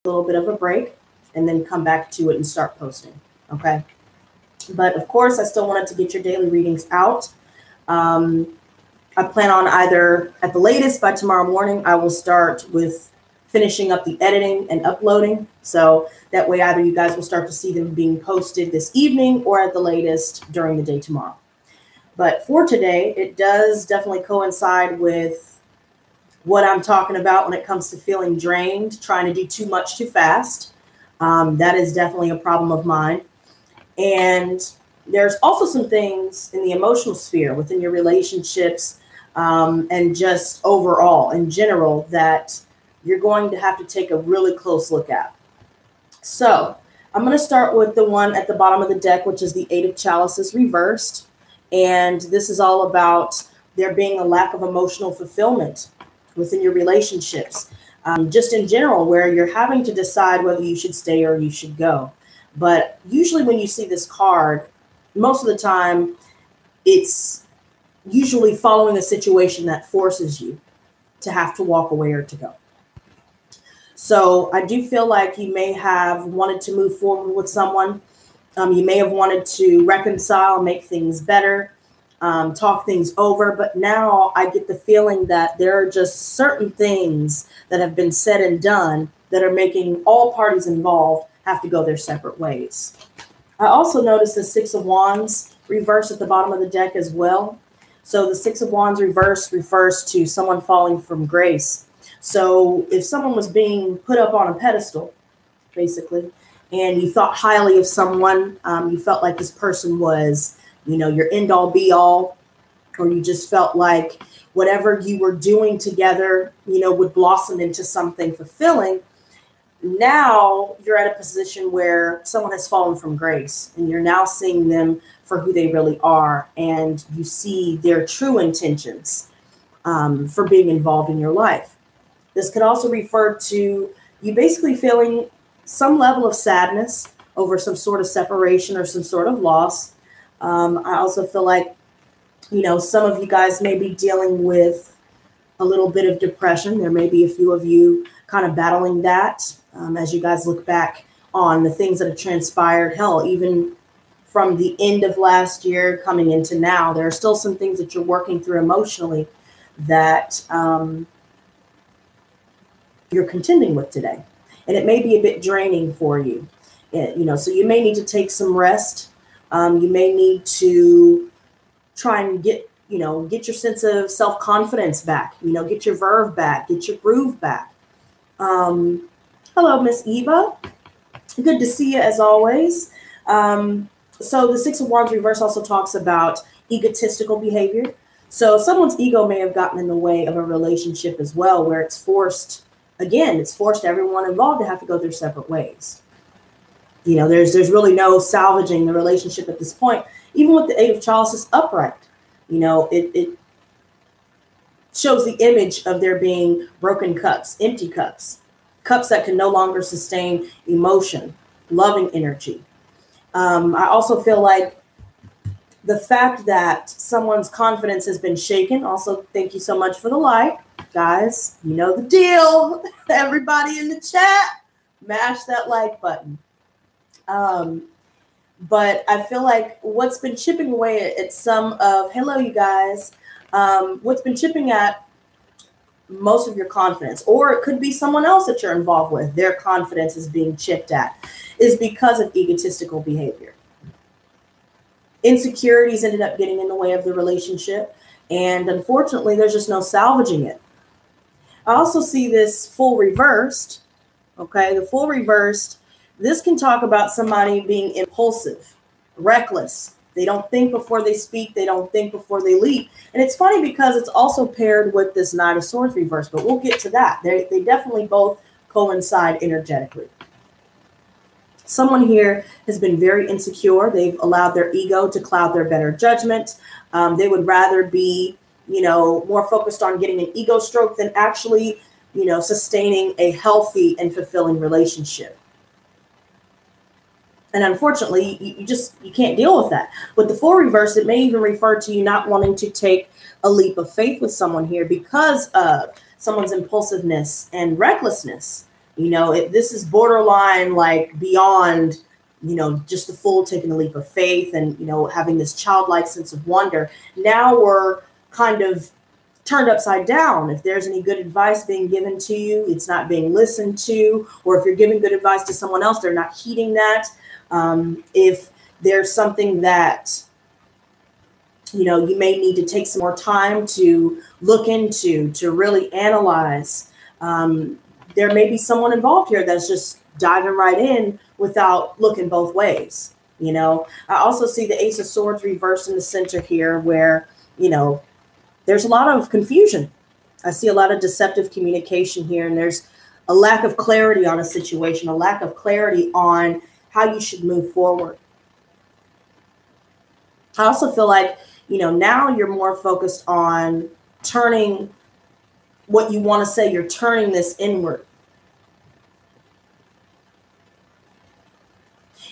little bit of a break and then come back to it and start posting. Okay. But of course, I still wanted to get your daily readings out. I plan on either at the latest by tomorrow morning, I will start with finishing up the editing and uploading. So that way, either you guys will start to see them being posted this evening or at the latest during the day tomorrow. But for today, it does definitely coincide with what I'm talking about when it comes to feeling drained, trying to do too much too fast. That is definitely a problem of mine. And there's also some things in the emotional sphere within your relationships and just overall in general that you're going to have to take a really close look at. So I'm going to start with the one at the bottom of the deck, which is the Eight of Chalices reversed. And this is all about there being a lack of emotional fulfillment within your relationships, just in general, where you're having to decide whether you should stay or you should go. But usually when you see this card, most of the time, it's usually following a situation that forces you to have to walk away or to go. So I do feel like you may have wanted to move forward with someone. You may have wanted to reconcile, make things better, talk things over. But now I get the feeling that there are just certain things that have been said and done that are making all parties involved have to go their separate ways. I also noticed the Six of Wands reversed at the bottom of the deck as well. So the Six of Wands reverse refers to someone falling from grace. So if someone was being put up on a pedestal, basically, and you thought highly of someone, you felt like this person was, you know, your end all be all, or you just felt like whatever you were doing together, you know, would blossom into something fulfilling. Now you're at a position where someone has fallen from grace and you're now seeing them for who they really are. And you see their true intentions for being involved in your life. This could also refer to you basically feeling some level of sadness over some sort of separation or some sort of loss. I also feel like, you know, some of you guys may be dealing with a little bit of depression. There may be a few of you kind of battling that as you guys look back on the things that have transpired. Hell, even from the end of last year coming into now, there are still some things that you're working through emotionally that you're contending with today. And it may be a bit draining for you, you know, so you may need to take some rest. You may need to try and get your sense of self-confidence back, you know, get your verve back, get your groove back. Hello, Miss Eva. Good to see you as always. So the Six of Wands reverse also talks about egotistical behavior. So someone's ego may have gotten in the way of a relationship as well, where it's forced, again, it's forced everyone involved to have to go their separate ways. You know, there's really no salvaging the relationship at this point. Even with the Eight of Chalices upright, you know, it shows the image of there being broken cups, empty cups, cups that can no longer sustain emotion, loving energy. I also feel like the fact that someone's confidence has been shaken. Also, thank you so much for the like, guys. You know the deal. Everybody in the chat, mash that like button. But I feel like what's been chipping away at some of, hello, you guys, what's been chipping at most of your confidence, or it could be someone else that you're involved with, their confidence is being chipped at, is because of egotistical behavior. Insecurities ended up getting in the way of the relationship, and unfortunately, there's just no salvaging it. I also see this full reversed, okay? The full reversed, this can talk about somebody being impulsive, reckless. They don't think before they speak. They don't think before they leap. And it's funny because it's also paired with this Knight of Swords reverse, but we'll get to that. They definitely both coincide energetically. Someone here has been very insecure. They've allowed their ego to cloud their better judgment. They would rather be, you know, more focused on getting an ego stroke than actually, you know, sustaining a healthy and fulfilling relationship. And unfortunately, you can't deal with that. With the full reverse, it may even refer to you not wanting to take a leap of faith with someone here because of someone's impulsiveness and recklessness. You know, this is borderline, like beyond, you know, just the full taking a leap of faith and, you know, having this childlike sense of wonder. Now we're kind of turned upside down. If there's any good advice being given to you, it's not being listened to. Or if you're giving good advice to someone else, they're not heeding that. If there's something that, you know, you may need to take some more time to look into, to really analyze, there may be someone involved here that's just diving right in without looking both ways. You know, I also see the Ace of Swords reversed in the center here, where, you know, there's a lot of confusion. I see a lot of deceptive communication here, and there's a lack of clarity on a situation, a lack of clarity on how you should move forward. I also feel like, you know, now you're more focused on turning what you want to say, you're turning this inward.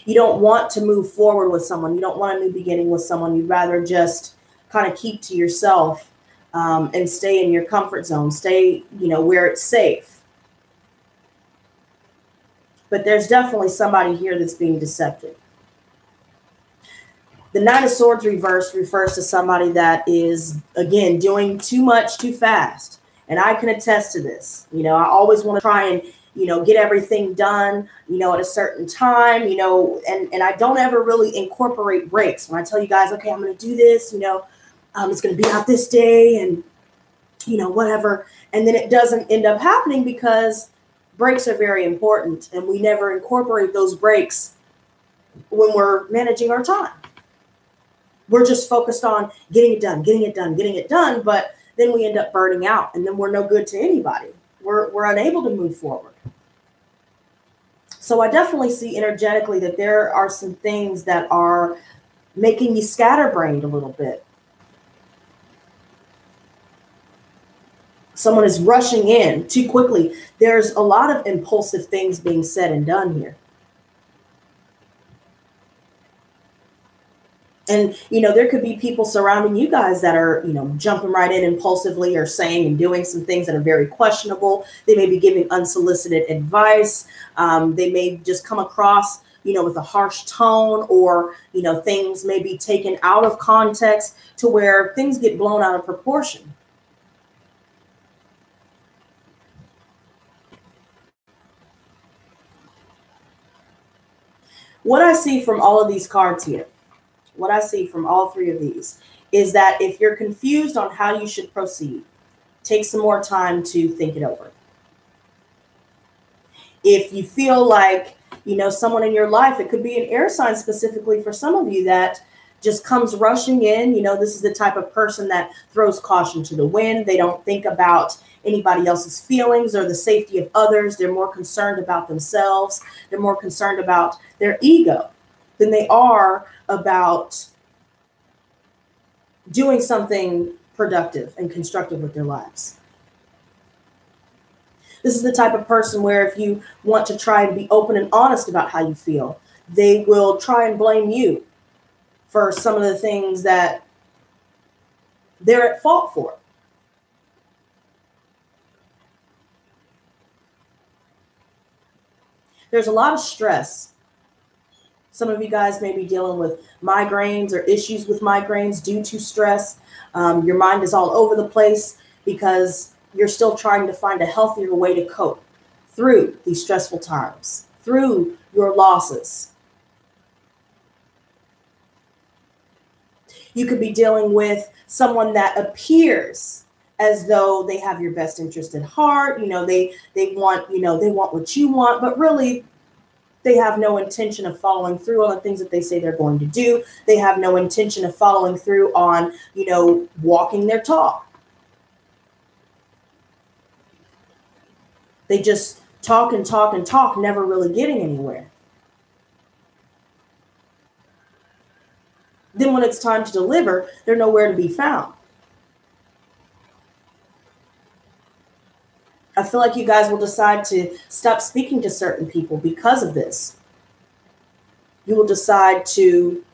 You don't want to move forward with someone. You don't want a new beginning with someone. You'd rather just kind of keep to yourself and stay in your comfort zone, stay, you know, where it's safe. But there's definitely somebody here that's being deceptive. The Knight of Swords reversed refers to somebody that is, again, doing too much too fast. And I can attest to this. You know, I always want to try and, you know, get everything done, you know, at a certain time, you know, and I don't ever really incorporate breaks. When I tell you guys, okay, I'm going to do this, you know, it's going to be out this day and, you know, whatever. And then it doesn't end up happening because breaks are very important. And we never incorporate those breaks when we're managing our time. We're just focused on getting it done, getting it done, getting it done. But then we end up burning out, and then we're no good to anybody. We're unable to move forward. So I definitely see energetically that there are some things that are making you scatterbrained a little bit. Someone is rushing in too quickly. There's a lot of impulsive things being said and done here. And, you know, there could be people surrounding you guys that are, you know, jumping right in impulsively or saying and doing some things that are very questionable. They may be giving unsolicited advice. They may just come across, you know, with a harsh tone, or, you know, things may be taken out of context to where things get blown out of proportion. What I see from all of these cards here, what I see from all three of these, is that if you're confused on how you should proceed, take some more time to think it over. If you feel like, you know, someone in your life, it could be an air sign specifically for some of you that just comes rushing in. You know, this is the type of person that throws caution to the wind. They don't think about anybody else's feelings or the safety of others. They're more concerned about themselves. They're more concerned about their ego than they are about doing something productive and constructive with their lives. This is the type of person where if you want to try and be open and honest about how you feel, they will try and blame you for some of the things that they're at fault for. There's a lot of stress. Some of you guys may be dealing with migraines or issues with migraines due to stress. Your mind is all over the place because you're still trying to find a healthier way to cope through these stressful times, through your losses. You could be dealing with someone that appears as though they have your best interest at heart. You know, they want, you know, they want what you want, but really they have no intention of following through on the things that they say they're going to do. They have no intention of following through on, you know, walking their talk. They just talk and talk and talk, never really getting anywhere. Then when it's time to deliver, they're nowhere to be found. I feel like you guys will decide to stop speaking to certain people because of this. You will decide to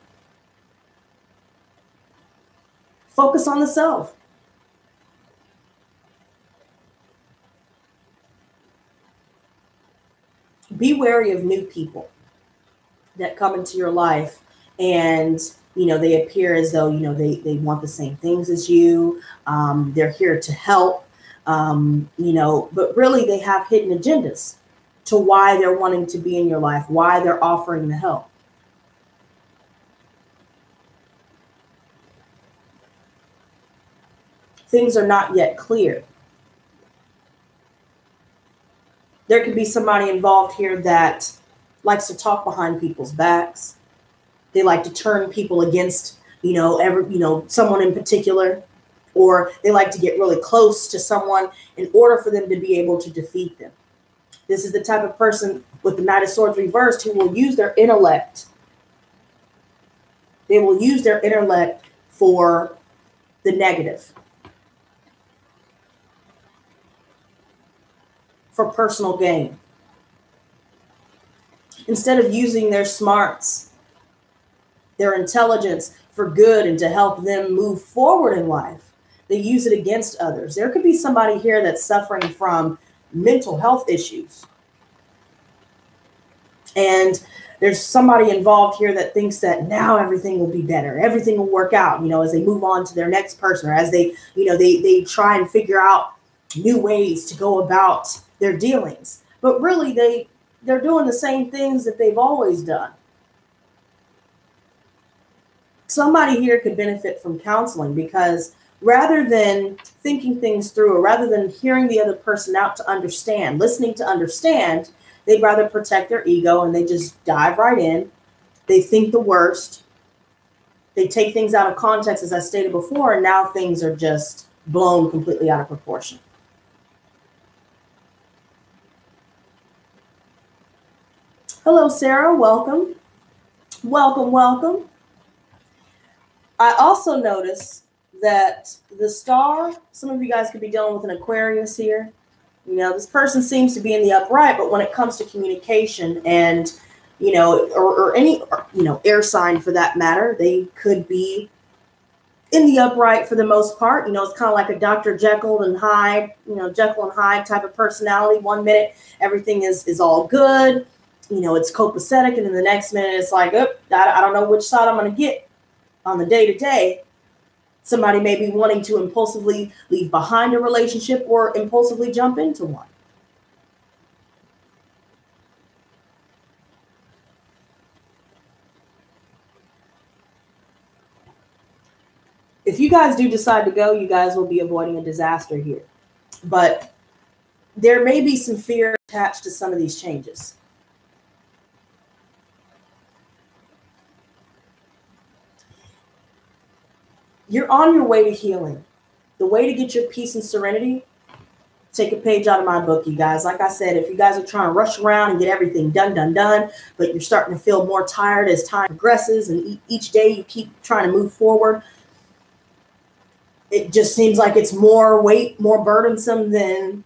focus on the self. be wary of new people that come into your life, and they appear as though they want the same things as you. They're here to help, but really they have hidden agendas to why they're wanting to be in your life, why they're offering the help. Things are not yet clear. There could be somebody involved here that likes to talk behind people's backs. They like to turn people against, someone in particular, or they like to get really close to someone in order for them to be able to defeat them. This is the type of person with the Knight of Swords reversed who will use their intellect. They will use their intellect for the negative, for personal gain. Instead of using their smarts, their intelligence for good and to help them move forward in life, they use it against others. There could be somebody here that's suffering from mental health issues. And there's somebody involved here that thinks that now everything will be better. Everything will work out, as they move on to their next person, or as they try and figure out new ways to go about their dealings. But really, they're doing the same things that they've always done. Somebody here could benefit from counseling, because rather than thinking things through, or rather than hearing the other person out to understand, listening to understand, they'd rather protect their ego and they just dive right in. They think the worst. They take things out of context, as I stated before, and now things are just blown completely out of proportion. Hello, Sarah. Welcome. Welcome, welcome. I also notice that the star, some of you guys could be dealing with an Aquarius here. This person seems to be in the upright, but when it comes to communication and, or any, air sign for that matter, they could be in the upright for the most part. It's kind of like a Dr. Jekyll and Hyde, Jekyll and Hyde type of personality. 1 minute, everything is all good. It's copacetic. And then the next minute, it's like, oh, I don't know which side I'm going to get on the day to day. Somebody may be wanting to impulsively leave behind a relationship or impulsively jump into one. If you guys do decide to go, you guys will be avoiding a disaster here. But there may be some fear attached to some of these changes. You're on your way to healing. The way to get your peace and serenity, take a page out of my book, you guys. Like I said, if you guys are trying to rush around and get everything done, but you're starting to feel more tired as time progresses and each day you keep trying to move forward, it just seems like it's more weight, more burdensome than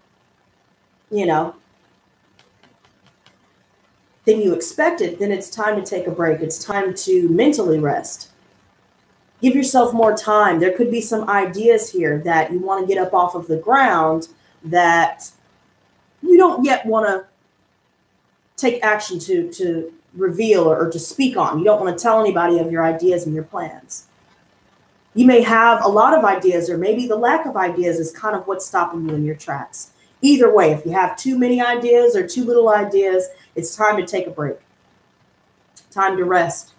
you expected, then it's time to take a break. It's time to mentally rest. Give yourself more time. There could be some ideas here that you want to get up off of the ground that you don't yet want to take action to reveal or to speak on. You don't want to tell anybody of your ideas and your plans. You may have a lot of ideas, or maybe the lack of ideas is kind of what's stopping you in your tracks. Either way, if you have too many ideas or too little ideas, it's time to take a break. Time to rest.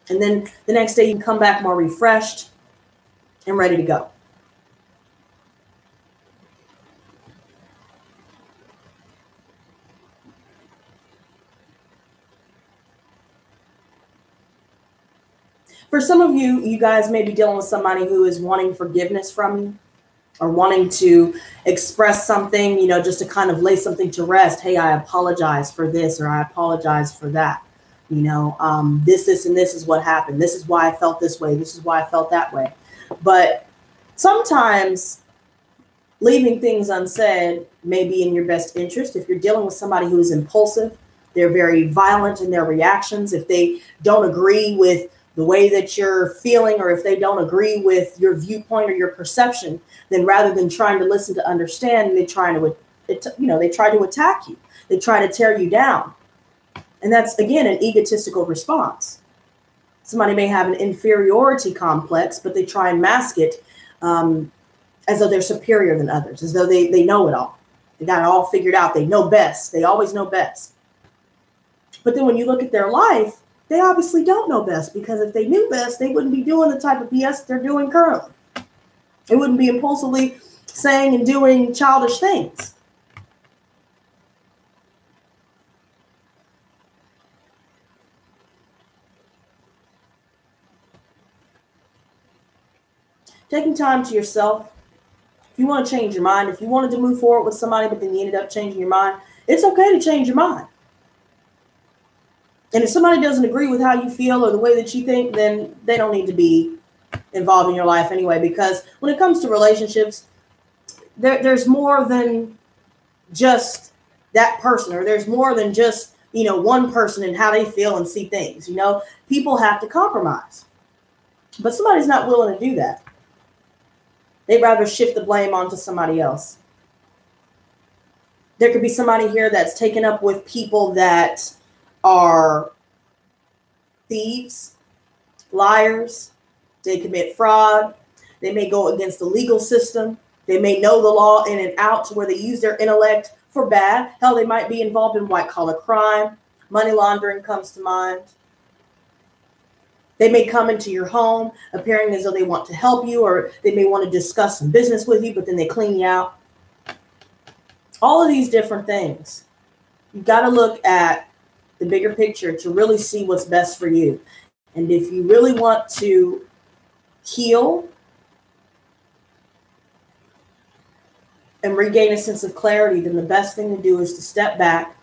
And then the next day you can come back more refreshed and ready to go. For some of you, you guys may be dealing with somebody who is wanting forgiveness from you, or wanting to express something, just to kind of lay something to rest. Hey, I apologize for this, or I apologize for that. This, and this is what happened. This is why I felt this way. This is why I felt that way. But sometimes leaving things unsaid may be in your best interest. If you're dealing with somebody who is impulsive, they're very violent in their reactions. If they don't agree with the way that you're feeling, or if they don't agree with your viewpoint or your perception, then rather than trying to listen to understand, they're trying to they try to attack you. They try to tear you down. And that's, again, an egotistical response. Somebody may have an inferiority complex, but they try and mask it as though they're superior than others, as though they know it all. They got it all figured out. They know best. They always know best. But then when you look at their life, they obviously don't know best, because if they knew best, they wouldn't be doing the type of BS they're doing currently. They wouldn't be impulsively saying and doing childish things. Taking time to yourself. If you want to change your mind, if you wanted to move forward with somebody, but then you ended up changing your mind, it's okay to change your mind. And if somebody doesn't agree with how you feel or the way that you think, then they don't need to be involved in your life anyway, because when it comes to relationships, there's more than just that person, or there's more than just, one person and how they feel and see things. People have to compromise, but somebody's not willing to do that. They'd rather shift the blame onto somebody else. There could be somebody here that's taken up with people that are thieves, liars. They commit fraud. They may go against the legal system. They may know the law in and out to where they use their intellect for bad. Hell, they might be involved in white-collar crime. Money laundering comes to mind. They may come into your home appearing as though they want to help you, or they may want to discuss some business with you, but then they clean you out. All of these different things. You've got to look at the bigger picture to really see what's best for you. And if you really want to heal and regain a sense of clarity, then the best thing to do is to step back,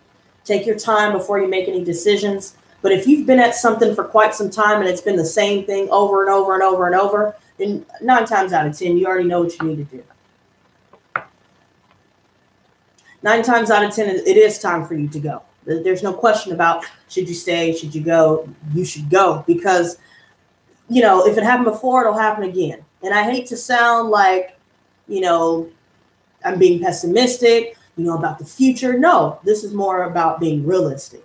take your time before you make any decisions. But if you've been at something for quite some time and it's been the same thing over and over and over and over, then 9 times out of 10, you already know what you need to do. 9 times out of 10, it is time for you to go. There's no question about should you stay, should you go, you should go. Because, if it happened before, it'll happen again. And I hate to sound like, I'm being pessimistic, about the future. No, this is more about being realistic.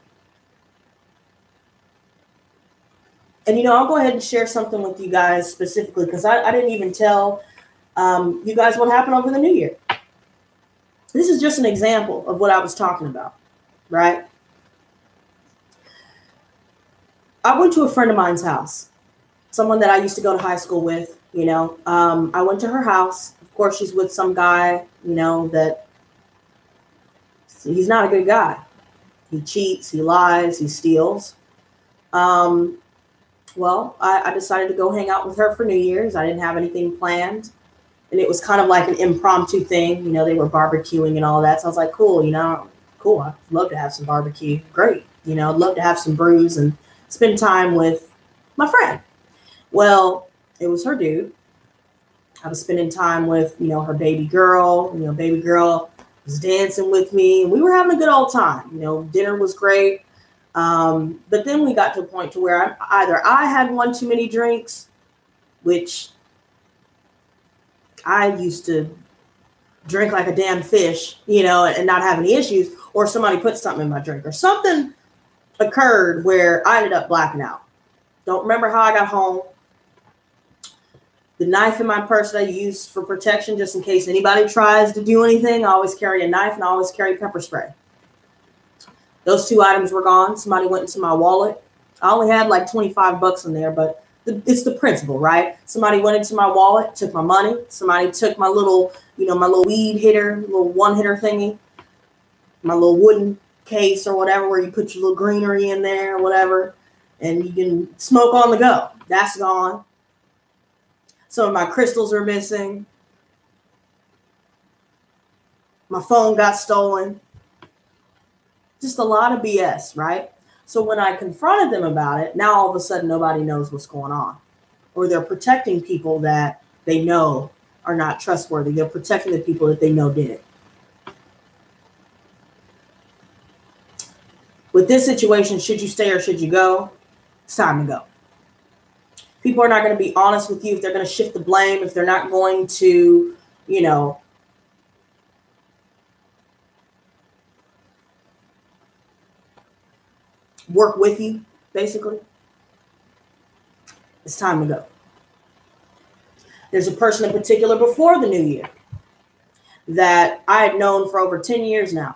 And, I'll go ahead and share something with you guys specifically, because I didn't even tell you guys what happened over the New Year. This is just an example of what I was talking about, right? I went to a friend of mine's house, someone that I used to go to high school with, I went to her house. Of course, she's with some guy, that he's not a good guy. He cheats, he lies, he steals. Well, I decided to go hang out with her for New Year's. I didn't have anything planned. And it was kind of like an impromptu thing. They were barbecuing and all that. So I was like, cool, cool. I'd love to have some barbecue. Great. I'd love to have some brews and spend time with my friend. Well, it was her dude. I was spending time with, her baby girl. Baby girl was dancing with me. And we were having a good old time. Dinner was great. But then we got to a point to where either I had one too many drinks, which I used to drink like a damn fish, and not have any issues, or somebody put something in my drink, or something occurred where I ended up blacking out. Don't remember how I got home. The knife in my purse that I use for protection, just in case anybody tries to do anything, I always carry a knife, and I always carry pepper spray. Those 2 items were gone. Somebody went into my wallet. I only had like $25 in there, but it's the principle, right? Somebody went into my wallet, took my money. Somebody took my little, my little weed hitter, little 1-hitter thingy, my little wooden case or whatever, where you put your little greenery in there or whatever, and you can smoke on the go. That's gone. Some of my crystals are missing. My phone got stolen. Just a lot of BS, right? So when I confronted them about it, now all of a sudden nobody knows what's going on. Or they're protecting people that they know are not trustworthy. They're protecting the people that they know did it. With this situation, should you stay or should you go? It's time to go. People are not going to be honest with you if they're going to shift the blame, if they're not going to, work with you, basically, it's time to go. There's a person in particular before the new year that I had known for over 10 years now.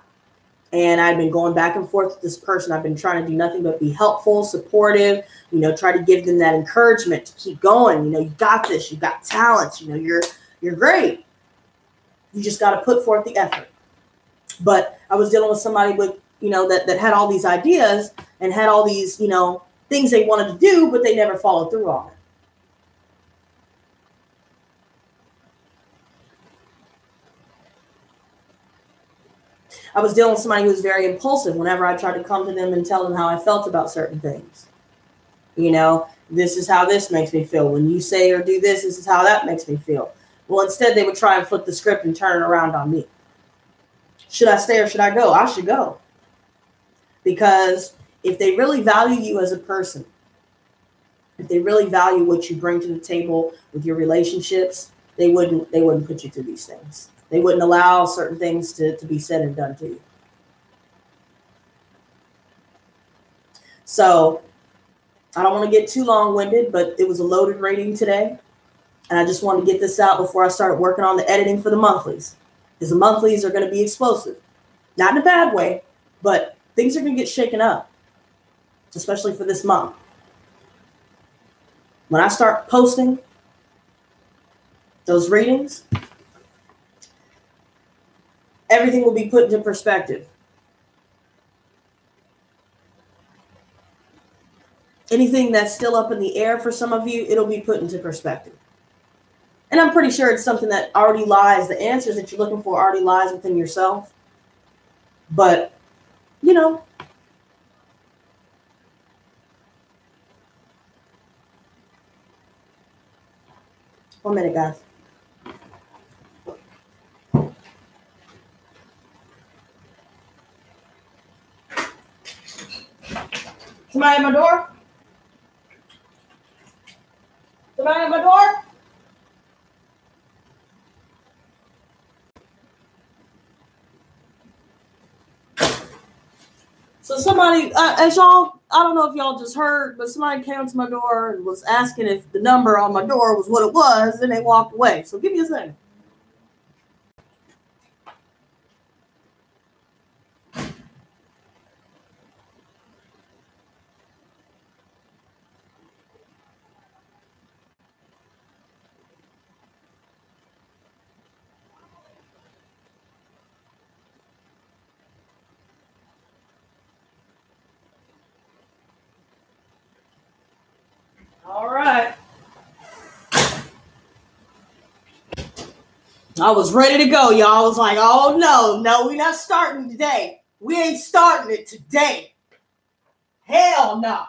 And I've been going back and forth with this person. I've been trying to do nothing but be helpful, supportive, try to give them that encouragement to keep going. You got this, you got talents, you're great. You just got to put forth the effort. But I was dealing with somebody with, that had all these ideas and had all these, things they wanted to do, but they never followed through on it. I was dealing with somebody who was very impulsive whenever I tried to come to them and tell them how I felt about certain things. This is how this makes me feel. When you say or do this, this is how that makes me feel. Well, instead, they would try and flip the script and turn it around on me. Should I stay or should I go? I should go. Because if they really value you as a person, if they really value what you bring to the table with your relationships, they wouldn't put you through these things. They wouldn't allow certain things to be said and done to you. So I don't want to get too long-winded, but it was a loaded rating today. And I just wanted to get this out before I started working on the editing for the monthlies. Because the monthlies are going to be explosive. Not in a bad way, but things are going to get shaken up. Especially for this month. When I start posting those readings, everything will be put into perspective. Anything that's still up in the air for some of you, it'll be put into perspective. And I'm pretty sure it's something that already lies, the answers that you're looking for already lies within yourself. But, 1 minute, guys. Somebody at my door? Somebody at my door? So somebody, as y'all, I don't know if y'all just heard, but somebody came to my door and was asking if the number on my door was what it was, and they walked away. So give me a second. All right. I was ready to go, y'all. I was like, oh, no, we're not starting today. We ain't starting it today. Hell no.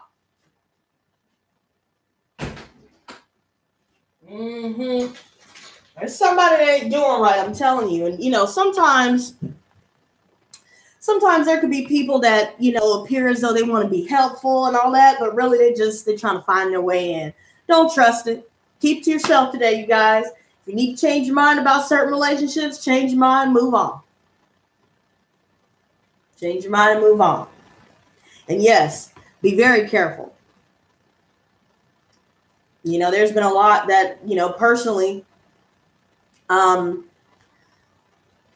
There's somebody that ain't doing right, I'm telling you. And, sometimes there could be people that, appear as though they want to be helpful and all that, but really they're trying to find their way in. Don't trust it. Keep to yourself today, you guys. If you need to change your mind about certain relationships, change your mind, move on. Change your mind and move on. And yes, be very careful. There's been a lot that, personally, I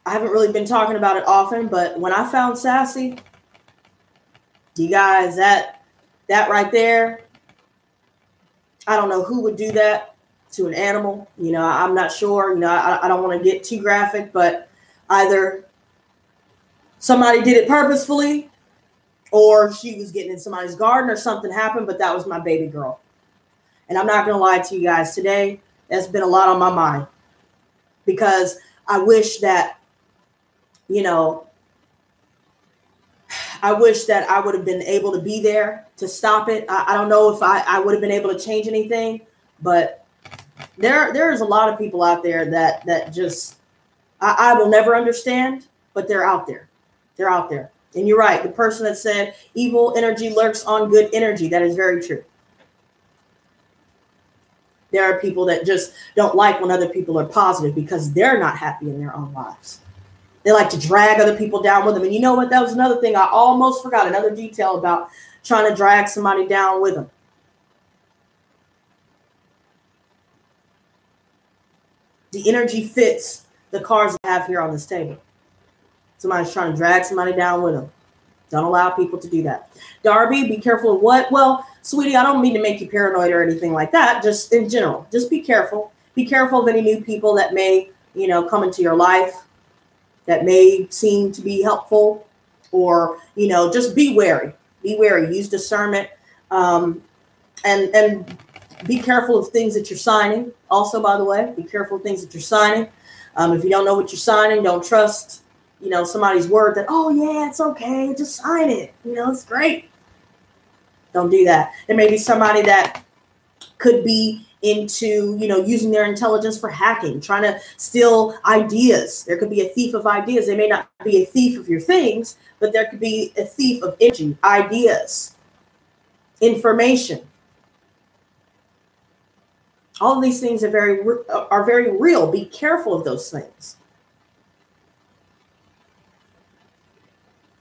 haven't really been talking about it often, but when I found Sassy, you guys, that right there, I don't know who would do that to an animal. I'm not sure. I don't want to get too graphic, but either somebody did it purposefully or she was getting in somebody's garden or something happened, but that was my baby girl. And I'm not going to lie to you guys today. That's been a lot on my mind because I wish that, I wish that I would have been able to be there to stop it. I don't know if I would have been able to change anything, but there's a lot of people out there that just, I will never understand, but they're out there. They're out there. And you're right. The person that said evil energy lurks on good energy. That is very true. There are people that just don't like when other people are positive because they're not happy in their own lives. They like to drag other people down with them. And you know what? That was another thing I almost forgot, another detail about trying to drag somebody down with them. The energy fits the cards I have here on this table. Somebody's trying to drag somebody down with them. Don't allow people to do that. Darby, be careful of what? Well, sweetie, I don't mean to make you paranoid or anything like that. Just in general, just be careful. Be careful of any new people that may, come into your life that may seem to be helpful, or, just be wary. Be wary. Use discernment, and be careful of things that you're signing. Also, by the way, be careful of things that you're signing. If you don't know what you're signing, don't trust somebody's word that, oh yeah, it's okay, just sign it. It's great. Don't do that. There may be somebody that could be into, using their intelligence for hacking, trying to steal ideas. There could be a thief of ideas. They may not be a thief of your things, but there could be a thief of energy, ideas, information. All of these things are very real. Be careful of those things.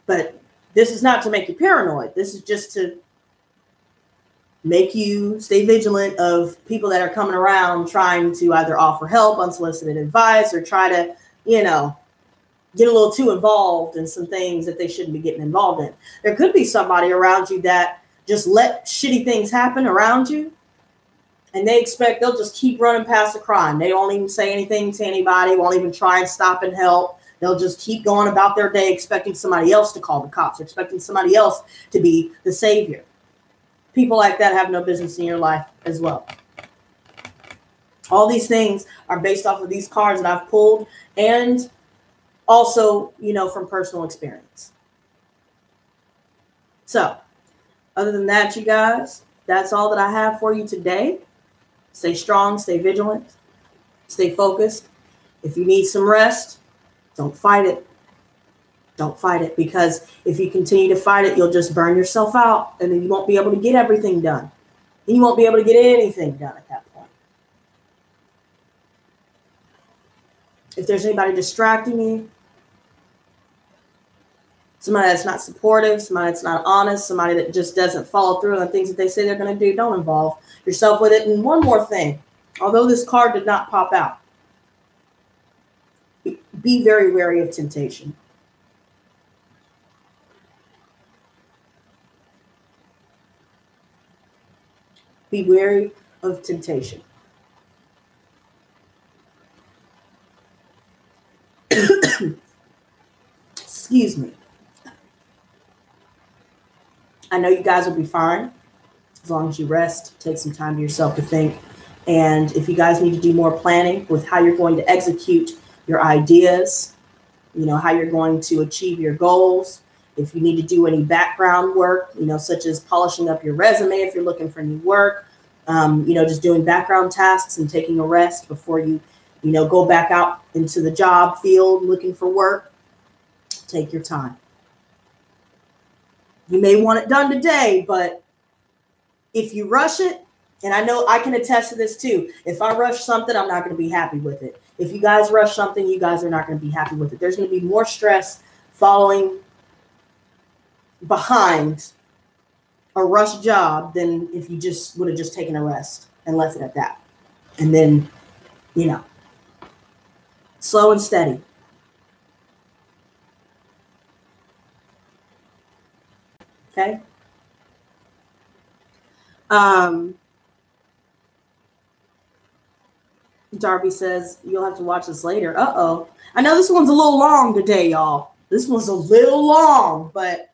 But this is not to make you paranoid. This is just to make you stay vigilant of people that are coming around trying to either offer help, unsolicited advice, or try to, get a little too involved in some things that they shouldn't be getting involved in. There could be somebody around you that just let shitty things happen around you, and they'll just keep running past the crime. They won't even say anything to anybody, won't even try and stop and help. They'll just keep going about their day, expecting somebody else to call the cops, or expecting somebody else to be the savior. People like that have no business in your life as well. All these things are based off of these cards that I've pulled, and also, from personal experience. So, other than that, you guys, that's all that I have for you today. Stay strong, stay vigilant, stay focused. If you need some rest, don't fight it. Don't fight it, because if you continue to fight it, you'll just burn yourself out, and then you won't be able to get everything done. And you won't be able to get anything done at that point. If there's anybody distracting you, somebody that's not supportive, somebody that's not honest, somebody that just doesn't follow through on the things that they say they're going to do, don't involve yourself with it. And one more thing, although this card did not pop out, be very wary of temptation. Be wary of temptation. Excuse me. I know you guys will be fine as long as you rest, take some time to yourself to think. And if you guys need to do more planning with how you're going to execute your ideas, how you're going to achieve your goals, if you need to do any background work, such as polishing up your resume, if you're looking for new work, just doing background tasks and taking a rest before you, go back out into the job field looking for work, take your time. You may want it done today, but if you rush it, and I know I can attest to this too, if I rush something, I'm not going to be happy with it. If you guys rush something, you guys are not going to be happy with it. There's going to be more stress following behind a rush job than if you just would have just taken a rest and left it at that. And then, slow and steady. Okay. Darby says, you'll have to watch this later. Uh-oh. I know this one's a little long today, y'all. This one's a little long, but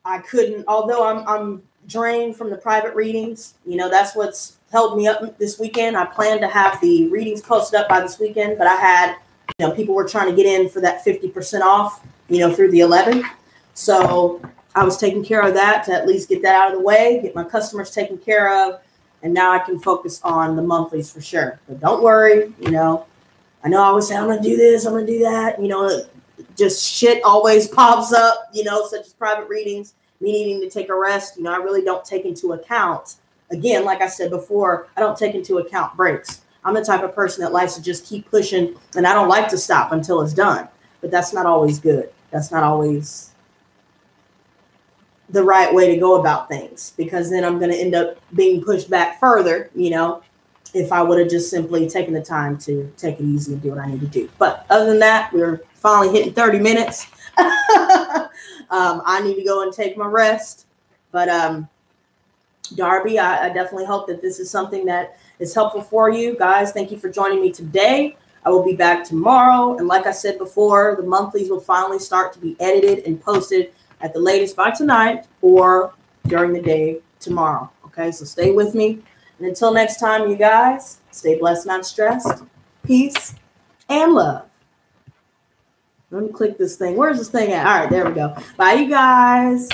I couldn't, although I'm drained from the private readings, that's what's held me up this weekend. I planned to have the readings posted up by this weekend, but I had, people were trying to get in for that 50% off, through the 11th. So I was taking care of that to at least get that out of the way, get my customers taken care of. And now I can focus on the monthlies for sure. But don't worry, I know I always say, I'm going to do this, I'm going to do that. Just shit always pops up, such as private readings, me needing to take a rest. I really don't take into account, again, like I said before, I don't take into account breaks. I'm the type of person that likes to just keep pushing, and I don't like to stop until it's done. but that's not always good. That's not always the right way to go about things, because then I'm going to end up being pushed back further, you know, if I would have just simply taken the time to take it easy and do what I need to do. But other than that, we're finally hitting 30 minutes. I need to go and take my rest. But Darby, I definitely hope that this is something that is helpful for you. Guys, thank you for joining me today. I will be back tomorrow. And like I said before, the monthlies will finally start to be edited and posted at the latest by tonight or during the day tomorrow. Okay, so stay with me. And until next time, you guys, stay blessed, not stressed. Peace and love. Let me click this thing. Where's this thing at? All right, there we go. Bye, you guys.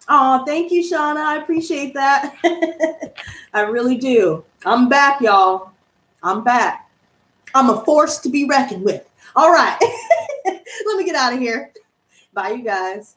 Oh, thank you, Shauna. I appreciate that. I really do. I'm back, y'all. I'm back. I'm a force to be reckoned with. All right. Let me get out of here. Bye, you guys.